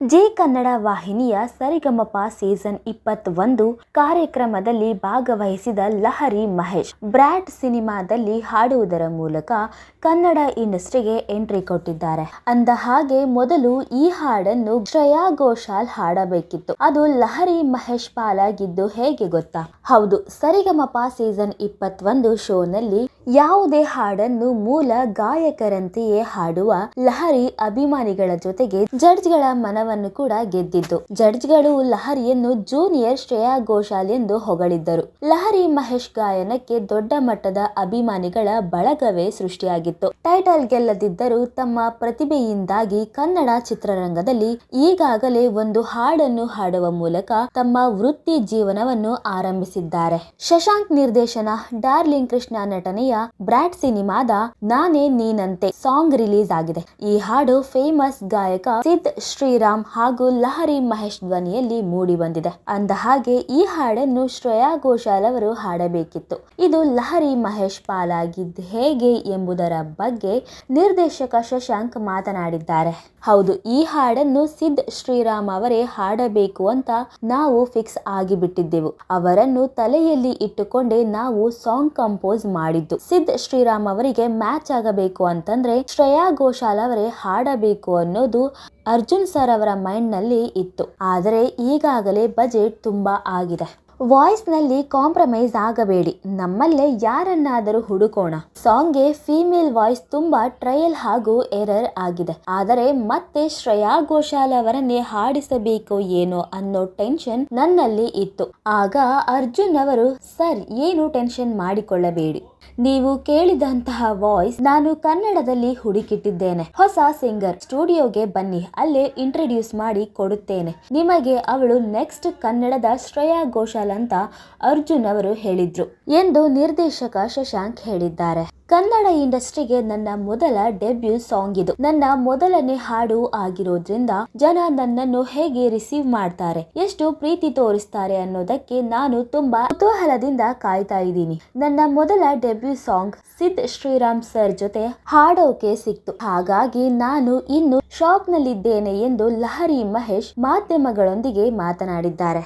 G Kannada ವಾಹಿನಿಯ ಸರಿಗಮಪ season 21 ಕಾರ್ಯಕ್ರಮದಲ್ಲಿ ಭಾಗವಹಿಸಿದ ಲಹರಿ ಮಹೇಶ್ ಬ್ರ್ಯಾಟ್ ಸಿನಿಮಾದಲ್ಲಿ ಹಾಡುವುದರ ಮೂಲಕ ಕನ್ನಡ ಇಂಡಸ್ಟ್ರಿಗೆ ಎಂಟ್ರಿ ಕೊಟ್ಟಿದ್ದಾರೆ. ಅಂದ ಹಾಗೆ ಮೊದಲು ಈ ಹಾಡನ್ನು ಶ್ರೇಯಾ ಘೋಷಾಲ್ ಹಾಡಬೇಕಿತ್ತು. ಅದು ಲಹರಿ ಮಹೇಶ್ ಪಾಲಾಗಿದ್ದು ಹೇಗೆ ಗೊತ್ತಾ? ಹೌದು, ಸರಿಗಮಪ ಸೀಸನ್ 21 ಶೋನಲ್ಲಿ ಯಾವುದೇ ಹಾಡನ್ನು ಮೂಲ ಗಾಯಕರಂತೆಯೇ ಹಾಡುವ ಲಹರಿ ಅಭಿಮಾನಿಗಳ ಜೊತೆಗೆ ಜಡ್ಜ್ಗಳ ಮನವನ್ನು ಕೂಡ ಗೆದ್ದಿದ್ದು. ಜಡ್ಜ್ಗಳು ಲಹರಿಯನ್ನು ಜೂನಿಯರ್ ಶ್ರೇಯಾ ಘೋಷಾಲ್ ಎಂದು ಹೊಗಳಿದ್ದರು. ಲಹರಿ ಮಹೇಶ್ ಗಾಯನಕ್ಕೆ ದೊಡ್ಡ ಮಟ್ಟದ ಅಭಿಮಾನಿಗಳ ಬಳಗವೇ ಸೃಷ್ಟಿಯಾಗಿತ್ತು. ಟೈಟಲ್ ಗೆಲ್ಲದಿದ್ದರೂ ತಮ್ಮ ಪ್ರತಿಭೆಯಿಂದಾಗಿ ಕನ್ನಡ ಚಿತ್ರರಂಗದಲ್ಲಿ ಈಗಾಗಲೇ ಒಂದು ಹಾಡನ್ನು ಹಾಡುವ ಮೂಲಕ ತಮ್ಮ ವೃತ್ತಿ ಜೀವನವನ್ನು ಆರಂಭಿಸಿದ್ದಾರೆ. ಶಶಾಂಕ್ ನಿರ್ದೇಶನ, ಡಾರ್ಲಿಂಗ್ ಕೃಷ್ಣ ನಟನೆಯ ಬ್ರ್ಯಾಟ್ ಸಿನಿಮಾದ ನಾನೇ ನೀನಂತೆ ಸಾಂಗ್ ರಿಲೀಸ್ ಆಗಿದೆ. ಈ ಹಾಡು ಫೇಮಸ್ ಗಾಯಕ ಸಿದ್ ಶ್ರೀರಾಮ್ ಹಾಗೂ ಲಹರಿ ಮಹೇಶ್ ಧ್ವನಿಯಲ್ಲಿ ಮೂಡಿ ಬಂದಿದೆ. ಅಂದ ಹಾಗೆ ಈ ಹಾಡನ್ನು ಶ್ರೇಯಾ ಘೋಷಾಲ್ ಅವರು ಹಾಡಬೇಕಿತ್ತು. ಇದು ಲಹರಿ ಮಹೇಶ್ ಪಾಲಾಗಿದ್ದು ಹೇಗೆ ಎಂಬುದರ ಬಗ್ಗೆ ನಿರ್ದೇಶಕ ಶಶಾಂಕ್ ಮಾತನಾಡಿದ್ದಾರೆ. ಹೌದು, ಈ ಹಾಡನ್ನು ಸಿದ್ ಶ್ರೀರಾಮ್ ಅವರೇ ಹಾಡಬೇಕು ಅಂತ ನಾವು ಫಿಕ್ಸ್ ಆಗಿಬಿಟ್ಟಿದ್ದೆವು. ಅವರನ್ನು ತಲೆಯಲ್ಲಿ ಇಟ್ಟುಕೊಂಡೇ ನಾವು ಸಾಂಗ್ ಕಂಪೋಸ್ ಮಾಡಿದ್ದು. ಸಿದ್ ಶ್ರೀರಾಮ್ ಅವರಿಗೆ ಮ್ಯಾಚ್ ಆಗಬೇಕು ಅಂತಂದ್ರೆ ಶ್ರೇಯಾ ಘೋಷಾಲ್ ಅವರೇ ಹಾಡಬೇಕು ಅನ್ನೋದು ಅರ್ಜುನ್ ಸರ್ ಅವರ ಮೈಂಡ್ ನಲ್ಲಿ ಇತ್ತು. ಆದರೆ ಈಗಾಗಲೇ ಬಜೆಟ್ ತುಂಬಾ ಆಗಿದೆ. ವಾಯ್ಸ್ ನಲ್ಲಿ ಕಾಂಪ್ರಮೈಸ್ ಆಗಬೇಡಿ, ನಮ್ಮಲ್ಲೇ ಯಾರನ್ನಾದರೂ ಹುಡುಕೋಣ. ಸಾಂಗ್ಗೆ ಫೀಮೇಲ್ ವಾಯ್ಸ್ ತುಂಬಾ ಟ್ರಯಲ್ ಹಾಗೂ ಎರರ್ ಆಗಿದೆ. ಆದರೆ ಮತ್ತೆ ಶ್ರೇಯಾ ಘೋಷಾಲ್ ಅವರನ್ನೇ ಹಾಡಿಸಬೇಕು ಏನೋ ಅನ್ನೋ ಟೆನ್ಷನ್ ನನ್ನಲ್ಲಿ ಇತ್ತು. ಆಗ ಅರ್ಜುನ್ ಅವರು, ಸರ್ ಏನು ಟೆನ್ಷನ್ ಮಾಡಿಕೊಳ್ಳಬೇಡಿ, ನೀವು ಕೇಳಿದಂತಹ ವಾಯ್ಸ್ ನಾನು ಕನ್ನಡದಲ್ಲಿ ಹುಡುಕಿಟ್ಟಿದ್ದೇನೆ. ಹೊಸ ಸಿಂಗರ್, ಸ್ಟುಡಿಯೋಗೆ ಬನ್ನಿ, ಅಲ್ಲೇ ಇಂಟ್ರೊಡ್ಯೂಸ್ ಮಾಡಿ ಕೊಡುತ್ತೇನೆ ನಿಮಗೆ. ಅವಳು ನೆಕ್ಸ್ಟ್ ಕನ್ನಡದ ಶ್ರೇಯಾ ಘೋಷಾಲ್ ಅಂತ ಅರ್ಜುನ್ ಅವರು ಹೇಳಿದ್ರು ಎಂದು ನಿರ್ದೇಶಕ ಶಶಾಂಕ್ ಹೇಳಿದ್ದಾರೆ. ಕನ್ನಡ ಇಂಡಸ್ಟ್ರಿಗೆ ನನ್ನ ಮೊದಲ ಡೆಬ್ಯೂ ಸಾಂಗ್ ಇದು. ನನ್ನ ಮೊದಲನೇ ಹಾಡು ಆಗಿರೋದ್ರಿಂದ ಜನ ನನ್ನನ್ನು ಹೇಗೆ ರಿಸೀವ್ ಮಾಡ್ತಾರೆ, ಎಷ್ಟು ಪ್ರೀತಿ ತೋರಿಸ್ತಾರೆ ಅನ್ನೋದಕ್ಕೆ ನಾನು ತುಂಬಾ ಕುತೂಹಲದಿಂದ ಕಾಯ್ತಾ ಇದ್ದೀನಿ. ನನ್ನ ಮೊದಲ ಡೆಬ್ಯೂ ಸಾಂಗ್ ಸಿದ್ ಶ್ರೀರಾಮ್ ಸರ್ ಜೊತೆ ಹಾಡೋಕೆ ಸಿಕ್ತು. ಹಾಗಾಗಿ ನಾನು ಇನ್ನು ಶಾಕ್ ನಲ್ಲಿದ್ದೇನೆ ಎಂದು ಲಹರಿ ಮಹೇಶ್ ಮಾಧ್ಯಮಗಳೊಂದಿಗೆ ಮಾತನಾಡಿದ್ದಾರೆ.